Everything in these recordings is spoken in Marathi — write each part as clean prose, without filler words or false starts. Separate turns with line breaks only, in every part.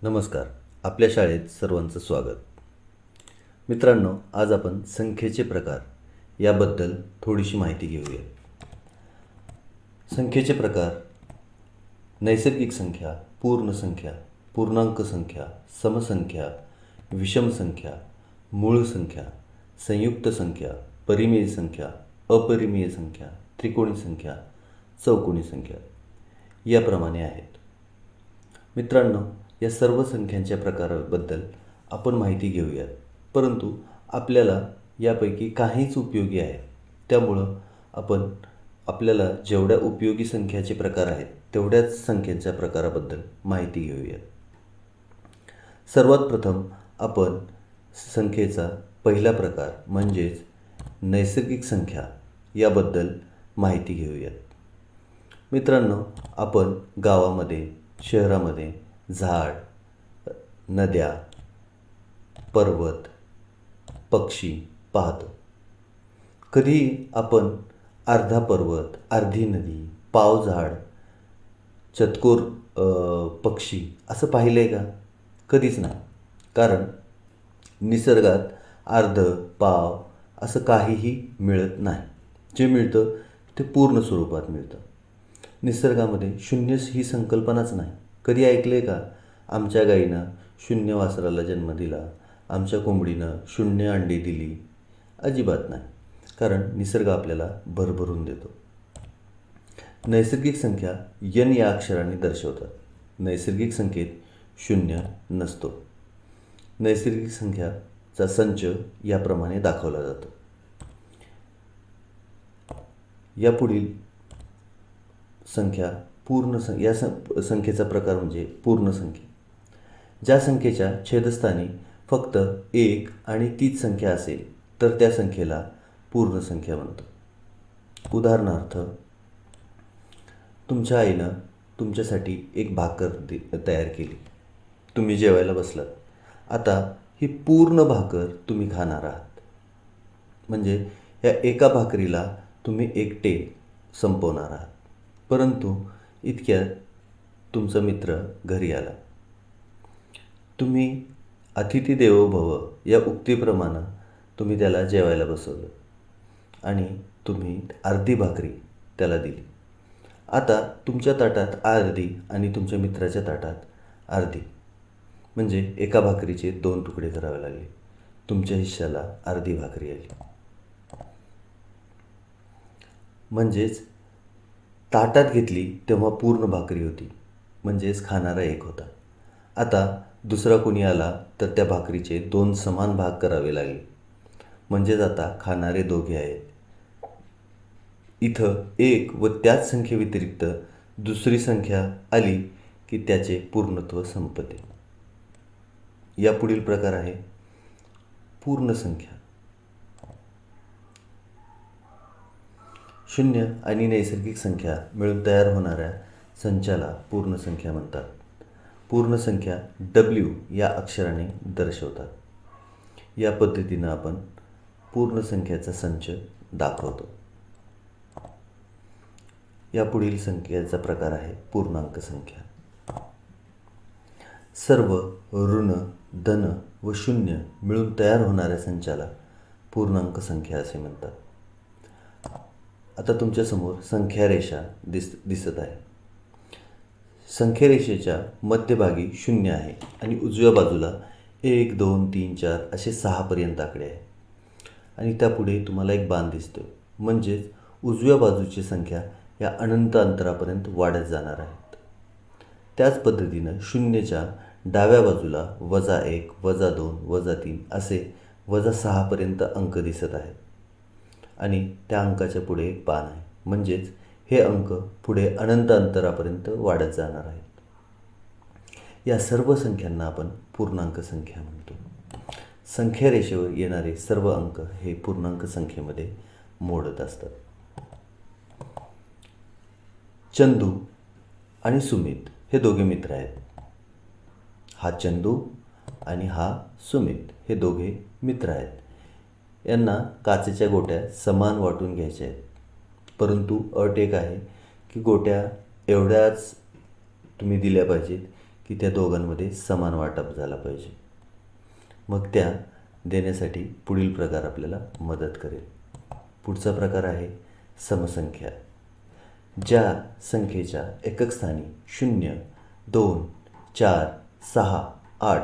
नमस्कार. आपल्या शाळेत सर्वांचं स्वागत. मित्रांनो, आज आपण संख्येचे प्रकार याबद्दल थोडीशी माहिती घेऊया. संख्येचे प्रकार: नैसर्गिक संख्या, पूर्ण संख्या, पूर्णांक संख्या, समसंख्या, विषम संख्या, मूळ संख्या, संयुक्त संख्या, परिमेय संख्या, अपरिमेय संख्या, त्रिकोणी संख्या, चौकोनी संख्या याप्रमाणे आहेत. मित्रांनो, या सर्व संख्यांच्या प्रकाराबद्दल आपण माहिती घेऊयात, परंतु आपल्याला यापैकी काहीच उपयोगी आहे. त्यामुळं आपण आपल्याला जेवढ्या उपयोगी संख्याचे प्रकार आहेत तेवढ्याच संख्यांच्या प्रकाराबद्दल माहिती घेऊयात. सर्वात प्रथम आपण संख्येचा पहिला प्रकार म्हणजेच नैसर्गिक संख्या याबद्दल माहिती घेऊयात. मित्रांनो, आपण गावामध्ये, शहरामध्ये झाड, नद्या, पर्वत, पक्षी पाहतो. कधी आपण अर्धा पर्वत, अर्धी नदी, पावझाड, चतकोर पक्षी असं पाहिलं आहे का? कधीच नाही. कारण निसर्गात अर्ध, पाव असं काहीही मिळत नाही. जे मिळतं ते पूर्ण स्वरूपात मिळतं. निसर्गामध्ये शून्य ही संकल्पनाच नाही. कधी ऐकले का आमच्या गाईनं शून्य वासराला जन्म दिला, आमच्या कोंबडीनं शून्य अंडी दिली? अजिबात नाही. कारण निसर्ग आपल्याला भरभरून देतो. नैसर्गिक संख्या n या अक्षराने दर्शवतात. नैसर्गिक संख्येत शून्य नसतो. नैसर्गिक संख्याचा संच याप्रमाणे दाखवला जातो. यापुढील संख्या पूर्ण या संख्येचा प्रकार म्हणजे पूर्ण संख्या. ज्या संख्येच्या छेदस्थानी फक्त एक आणि तीच संख्या असेल तर त्या संख्येला पूर्ण संख्या म्हणतो. उदाहरणार्थ, तुमच्या आईनं तुमच्यासाठी एक भाकर तयार केली. तुम्ही जेवायला बसलात. आता ही पूर्ण भाकर तुम्ही खाणार आहात. म्हणजे या एका भाकरीला तुम्ही एकटे संपवणार आहात. परंतु इतक्यात तुमचा मित्र घरी आला. तुम्ही अतिथी देवो भव या उक्तीप्रमाणे तुम्ही त्याला जेवायला बसवलं आणि तुम्ही अर्धी भाकरी त्याला दिली. आता तुमच्या ताटात अर्धी आणि तुमच्या मित्राच्या ताटात अर्धी, म्हणजे एका भाकरीचे 2 तुकडे करावे लागले. तुमच्या हिश्श्याला अर्धी भाकरी आली. म्हणजेच ताटात घेतली तेव्हा पूर्ण भाकरी होती, म्हणजेच खाणारा एक होता. आता दुसरा कोणी आला तर त्या भाकरीचे 2 समान भाग करावे लागले, म्हणजेच आता खाणारे दोघे आहेत. इथं एक व त्याच संख्येव्यतिरिक्त दुसरी संख्या आली की त्याचे पूर्णत्व संपते. यापुढील प्रकार आहे पूर्ण संख्या. शून्य आणि नैसर्गिक संख्या मिळून तयार होणाऱ्या संचाला पूर्ण संख्या म्हणतात. पूर्ण संख्या W या अक्षराने दर्शवतात. या पद्धतीनं आपण पूर्ण संख्याचा संच दाखवतो. यापुढील संख्येचा प्रकार आहे पूर्णांक संख्या. सर्व ऋण, धन व शून्य मिळून तयार होणाऱ्या संचाला पूर्णांक संख्या असे म्हणतात. आता तुमच्यासमोर संख्यारेषा दिसत आहे. संख्यारेषेच्या मध्यभागी शून्य आहे आणि उजव्या बाजूला 1, 2, 3, 4 असे 6 पर्यंत आकडे आहे. आणि त्यापुढे तुम्हाला एक बाण दिसतो, म्हणजेच उजव्या बाजूची संख्या या अनंत अंतरापर्यंत वाढत जाणार आहेत. त्याच पद्धतीनं शून्यच्या डाव्या बाजूला -1, -2, -3 असे -6 पर्यंत अंक दिसत आहेत. आणि त्या अंकाच्या पुढे एक बाण आहे, म्हणजेच हे अंक पुढे अनंत अंतरापर्यंत वाढत जाणार आहेत. या सर्व संख्यांना आपण पूर्णांक संख्या म्हणतो. संख्यारेषेवर येणारे सर्व अंक हे पूर्णांक संख्येमध्ये मोडत असतात. चंदू आणि सुमित हे दोघे मित्र आहेत. हा चंदू आणि हा सुमित हे दोघे मित्र आहेत. यांना काचेच्या गोट्या समान वाटून घ्यायच्या आहेत. परंतु अट एक आहे की गोट्या एवढ्याच तुम्ही दिल्या पाहिजेत की त्या दोघांमध्ये समान वाटप झाला पाहिजे. मग त्या देण्यासाठी पुढील प्रकार आपल्याला मदत करेल. पुढचा प्रकार आहे समसंख्या. ज्या संख्येच्या एकक स्थानी 0, 2, 4, 6, 8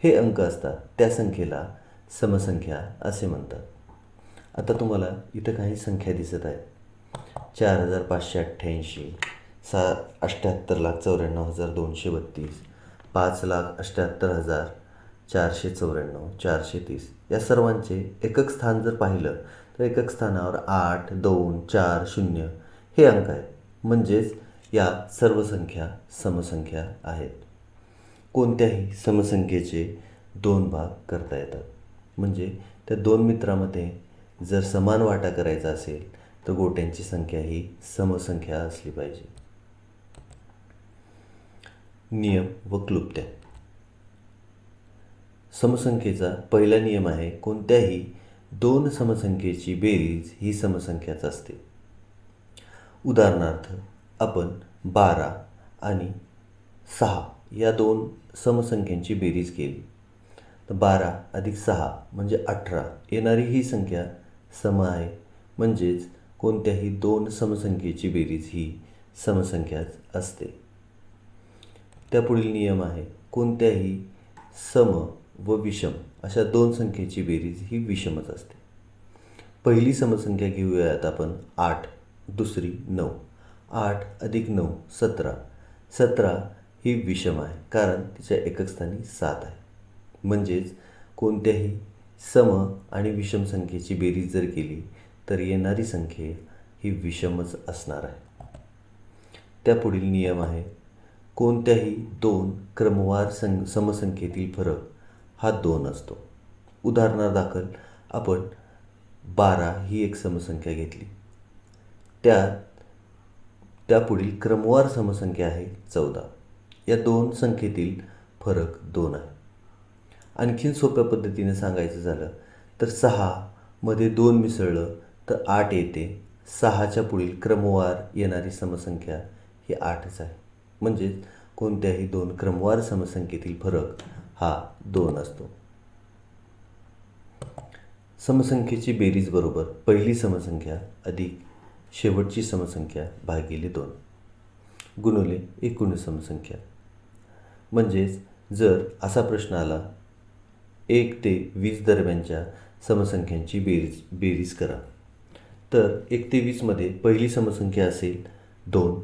हे अंक असतात त्या संख्येला समसंख्या असे म्हणतात. आता तुम्हाला इथं काही संख्या दिसत आहेत. 4588, 78,94,232, 5,78,494, 430 या सर्वांचे एकक स्थान जर पाहिलं तर एकक स्थानावर 8, 2, 4, 0 हे अंक आहेत. म्हणजेच या सर्व संख्या समसंख्या आहेत. कोणत्याही समसंख्येचे 2 भाग करता येतात. म्हणजे त्या 2 मित्रामध्ये जर समान वाटा करायचा असेल तर गोट्यांची संख्या ही समसंख्या असली पाहिजे. नियम व क्लुप्त्या. समसंख्येचा पहिला नियम आहे कोणत्याही 2 समसंख्येची बेरीज ही समसंख्याच असते. उदाहरणार्थ आपण 12 आणि 6 या 2 समसंख्यांची बेरीज केली तर 12 अधिक 6 म्हणजे 18 येणारी ही संख्या सम आहे. म्हणजेच कोणत्याही 2 समसंख्येची बेरीज ही समसंख्याच असते. त्यापुढील नियम आहे कोणत्याही सम व विषम अशा 2 संख्येची बेरीज ही विषमच असते. पहिली समसंख्या घेऊयात आपण 8, दुसरी 9. 8 अधिक 9 17. 17 ही विषम आहे कारण तिच्या एकक स्थानी 7 आहे. म्हणजेच कोणत्याही सम आणि विषम संख्येची बेरीज जर केली तर येणारी संख्या ही विषमच असणार आहे. त्यापुढील नियम आहे कोणत्याही 2 क्रमवार समसंख्येतील फरक हा 2 असतो. उदाहरणादाखल आपण 12 ही एक समसंख्या घेतली. त्यापुढील क्रमवार समसंख्या आहे 14. या 2 संख्येतील फरक 2 आहे. आणखीन सोप्या पद्धतीने सांगायचं झालं तर 6 मध्ये 2 मिसळलं तर 8 येते. 6च्या पुढील क्रमवार येणारी समसंख्या ही 8च आहे. म्हणजेच कोणत्याही 2 क्रमवार समसंख्येतील फरक हा 2 असतो. समसंख्येची बेरीज बरोबर पहिली समसंख्या अधिक शेवटची समसंख्या भागिले 2 गुणिले एकूण समसंख्या. म्हणजेच जर असा प्रश्न आला 1 ते 20 दरम्यानच्या समसंख्यांची बेरीज करा तर 1 ते 20 मध्ये पहिली समसंख्या असेल 2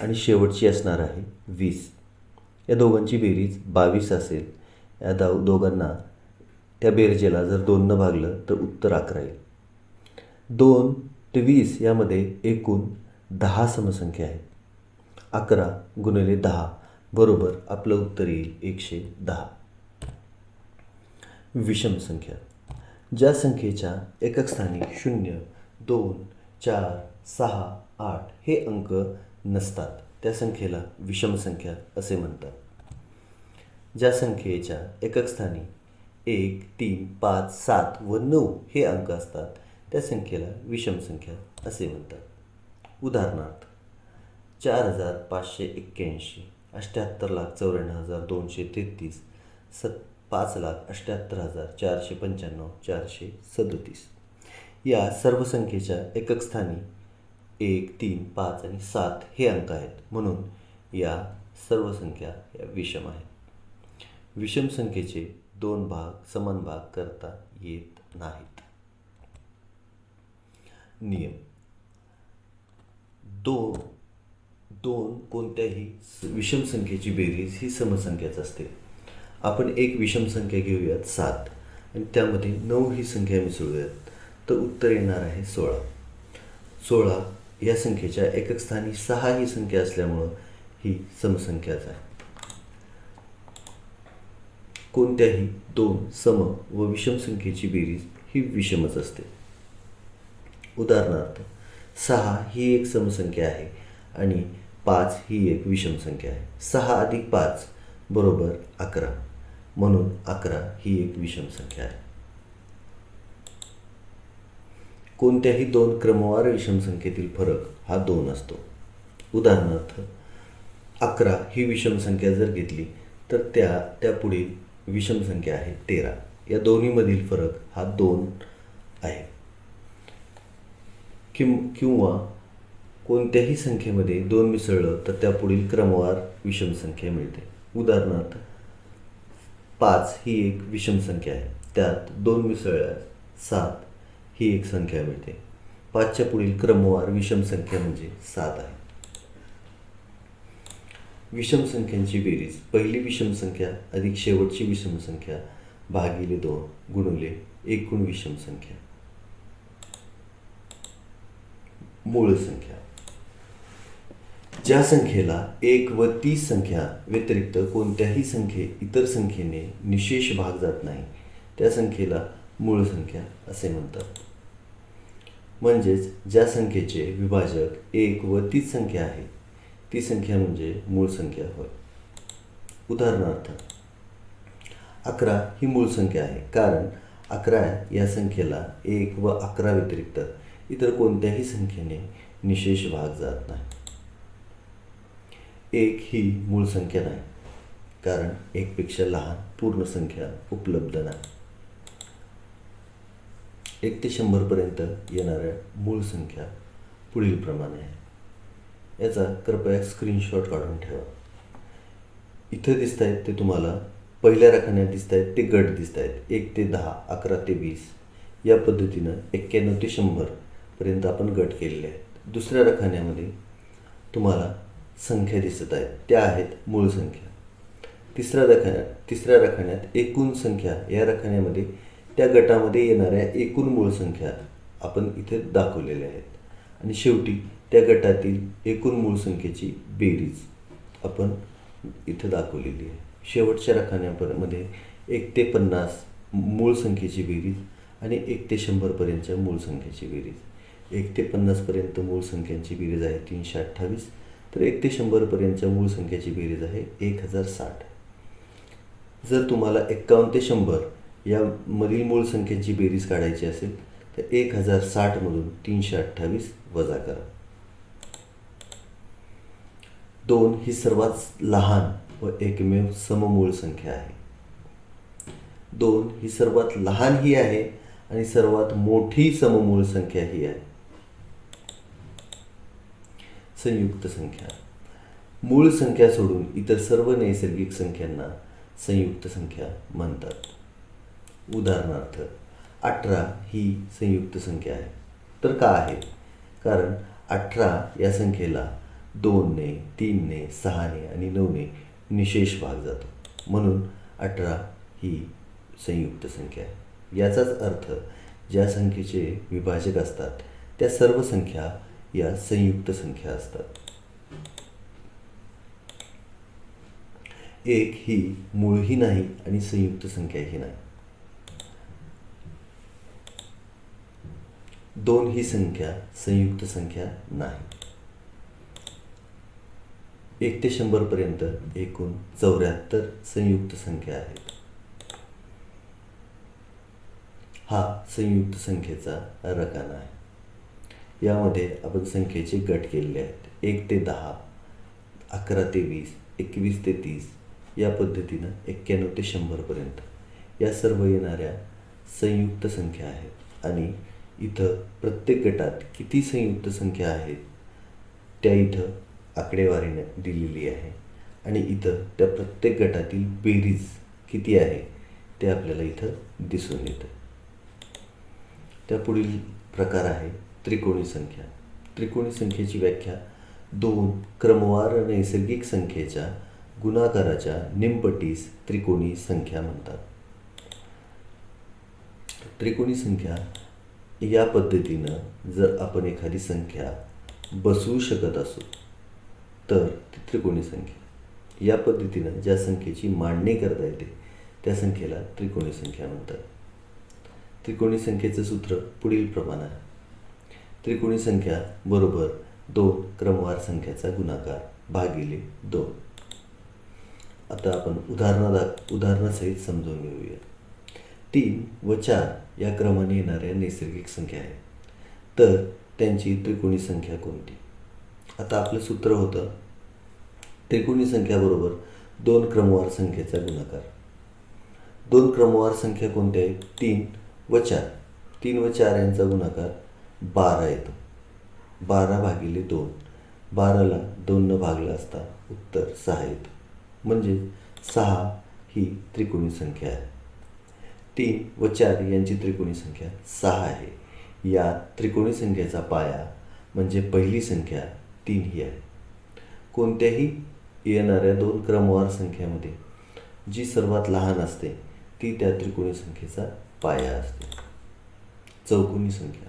आणि शेवटची असणार आहे 20. या दोघांची बेरीज 22 असेल. या दोघांना त्या बेरजेला जर 2 न भागलं तर उत्तर 11 येईल. 2 ते 20 यामध्ये एकूण 10 समसंख्या आहेत. 11 गुणिले 10 बरोबर आपलं उत्तर येईल 110. विषम संख्या. ज्या संख्येच्या एकक स्थानी 0, 2, 4, 6, 8 हे अंक नसतात त्या संख्येला विषम संख्या असे म्हणतात. ज्या संख्येच्या एकक स्थानी 1, 3, 5, 7 व 9 हे अंक असतात त्या संख्येला विषम संख्या असे म्हणतात. उदाहरणार्थ 4581, 78,94,233, 5,78,495, 437 या सर्व संख्येच्या एकक स्थानी 1, 3, 5 आणि 7 हे अंक आहेत. म्हणून या सर्व संख्या या विषम आहेत. विषम संख्येचे 2 भाग समान भाग करता येत नाहीत. नियम. 2 कोणत्याही विषम संख्येची बेरीज ही समसंख्याच असते. आपण एक विषम संख्या घेऊयात 7 आणि त्यामध्ये 9 ही संख्या मिसळूयात तर उत्तर येणार आहे 16. 16 या संख्येच्या एकक स्थानी 6 ही संख्या असल्यामुळं ही समसंख्याच आहे. कोणत्याही 2 सम व विषम संख्येची बेरीज ही विषमच असते. उदाहरणार्थ 6 ही एक समसंख्या आहे आणि 5 ही एक विषम संख्या आहे. 6 अधिक 5 बरोबर 11. म्हणून 11 ही एक विषम संख्या आहे. कोणत्याही 2 क्रमवार विषम संख्येतील फरक हा 2 असतो. उदाहरणार्थ 11 ही विषम संख्या जर घेतली तर त्या पुढील विषम संख्या आहे 13. या दोन्हीमधील फरक हा 2 आहे. किंवा कोणत्याही संख्येमध्ये 2 मिसळलं तर त्या पुढील क्रमवार विषम संख्या मिळते. उदाहरणार्थ 5 ही एक विषम संख्या आहे, त्यात 2 मिसळल्यास 7 ही एक संख्या मिळते. 5च्या पुढील क्रमवार विषम संख्या म्हणजे 7 आहे. विषम संख्यांची बेरीज पहिली विषम संख्या अधिक शेवटची विषम संख्या भागिले 2 गुणिले एकूण विषम संख्या. मूळ संख्या. ज्या संख्येला 1 व 30 संख्या व्यतिरिक्त कोणत्याही इतर संख्येने निशेष भाग जात नाही त्या संख्येला मूळ संख्या असे म्हणतात. म्हणजेच ज्या संख्येचे विभाजक 1 व 30 संख्या आहे ती संख्या म्हणजे मूळ संख्या होय. उदाहरणार्थ 11 ही मूळ संख्या आहे, कारण 11 या संख्येला 1 व 11 व्यतिरिक्त इतर कोणत्याही संख्येने निशेष भाग जात नाही. 1 ही मूळ संख्या नाही, कारण 1 पेक्षा लहान पूर्ण संख्या उपलब्ध नाही. 1 ते 100 पर्यंत येणाऱ्या मूळ संख्या पुढील प्रमाणे आहे. याचा कृपया स्क्रीनशॉट काढून ठेवा. इथं दिसत आहेत ते तुम्हाला पहिल्या रकान्यात दिसत आहेत ते गट दिसत आहेत. 1 ते 10, 11 ते 20 या पद्धतीनं 91 ते 100 पर्यंत आपण गट केलेले आहेत. दुसऱ्या रकान्यामध्ये तुम्हाला संख्या दिसत आहेत, त्या आहेत मूळ संख्या. तिसऱ्या रकान्यात एकूण संख्या, या रकान्यामध्ये त्या गटामध्ये येणाऱ्या एकूण मूळ संख्या आपण इथे दाखवलेल्या आहेत. आणि शेवटी त्या गटातील एकूण मूळ संख्येची बेरीज आपण इथे दाखवलेली आहे. शेवटच्या रकान्यामध्ये 1 ते 50 मूळ संख्येची बेरीज आणि 1 ते 100 पर्यंतच्या मूळ संख्येची बेरीज. 1 ते 50 पर्यंत मूळ संख्यांची बेरीज आहे 328, तर 1 ते 100 पर्यंतच्या मूळ संख्येची बेरीज आहे 1060. जर तुम्हाला 51 ते 100 यामधील मूळ संख्येची बेरीज काढायची असेल तर 1060 मधून 328 वजा करा. 2 ही सर्वात लहान व एकमेव सममूळ संख्या आहे. 2 ही सर्वात लहान ही आहे आणि सर्वात मोठी सममूळ संख्या ही आहे. संयुक्त संख्या. मूळ संख्या सोडून इतर सर्व नैसर्गिक संख्यांना संयुक्त संख्या म्हणतात. उदाहरणार्थ 18 ही संयुक्त संख्या आहे. तर का आहे? कारण 18 या संख्येला 2ने, 3ने, 6ने आणि 9ने निशेष भाग जातो, म्हणून 18 ही संयुक्त संख्या आहे. याचाच अर्थ ज्या संख्येचे विभाजक असतात त्या सर्व संख्या या संयुक्त संख्या असतात. 1 ही मूळही नाही आणि संयुक्त संख्याही नाही. 2 ही संख्या संयुक्त संख्या नाही. 1 ते 100 पर्यंत एकूण 74 संयुक्त संख्या आहेत. हा संयुक्त संख्येचा रकाना आहे. यामध्ये आपण संख्येचे गट केलेले आहेत. 1 ते 10, 11 ते 20, 21 ते 30 या पद्धतीनं 91 ते 100 पर्यंत या सर्व येणाऱ्या संयुक्त संख्या आहेत. आणि इथं प्रत्येक गटात किती संयुक्त संख्या आहेत त्या इथं आकडेवारीने दिलेली आहे. आणि इथं त्या प्रत्येक गटातील बेरीज किती आहे ते आपल्याला इथं दिसून येतं. त्या पुढील प्रकार आहे त्रिकोणी संख्या. त्रिकोणी संख्येची व्याख्या 2 क्रमवार नैसर्गिक संख्येच्या गुणाकाराच्या निमपटीस त्रिकोणी संख्या म्हणतात. त्रिकोणी संख्या या पद्धतीनं जर आपण एखादी संख्या बसवू शकत असू तर ती त्रिकोणी संख्या. या पद्धतीनं ज्या संख्येची मांडणी करता येते त्या संख्येला त्रिकोणी संख्या म्हणतात. त्रिकोणी संख्येचं सूत्र पुढील प्रमाणे आहे. त्रिकोणी संख्या बरोबर 2 क्रमवार संख्याचा गुणाकार भागिले 2. आता आपण उदाहरणासहित समजून घेऊया. 3 व 4 या क्रमाने येणाऱ्या नैसर्गिक संख्या आहेत, तर त्यांची त्रिकोणी संख्या कोणती? आता आपलं सूत्र होतं त्रिकोणी संख्या बरोबर दोन क्रमवार संख्येचा गुणाकार. दोन क्रमवार संख्या कोणत्या आहेत? 3 व 4. 3 व 4 यांचा गुणाकार 12 येतो. 12 भागिले 2. 12ला 2 भागला असता उत्तर 6 येतं. म्हणजे 6 ही त्रिकोणी संख्या आहे. 3 व 4 यांची त्रिकोणी संख्या 6 आहे. या त्रिकोणी संख्येचा पाया म्हणजे पहिली संख्या 3 ही आहे. कोणत्याही येणाऱ्या दोन क्रमवार संख्यामध्ये जी सर्वात लहान असते ती त्या त्रिकोणी संख्येचा पाया असते. चौकोनी संख्या.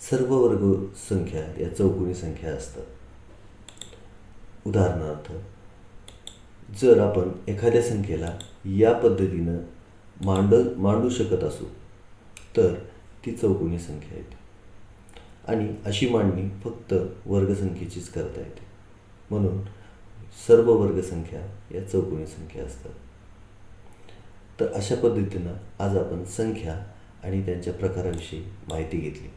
सर्व वर्ग संख्या या चौकोनी संख्या असतात. उदाहरणार्थ, जर आपण एखाद्या संख्येला या पद्धतीनं मांडू शकत असू तर ती चौकोनी संख्या येते. आणि अशी मांडणी फक्त वर्गसंख्येचीच करता येते. म्हणून सर्व वर्गसंख्या या चौकोनी संख्या असतात. तर अशा पद्धतीनं आज आपण संख्या आणि त्यांच्या प्रकाराविषयी माहिती घेतली.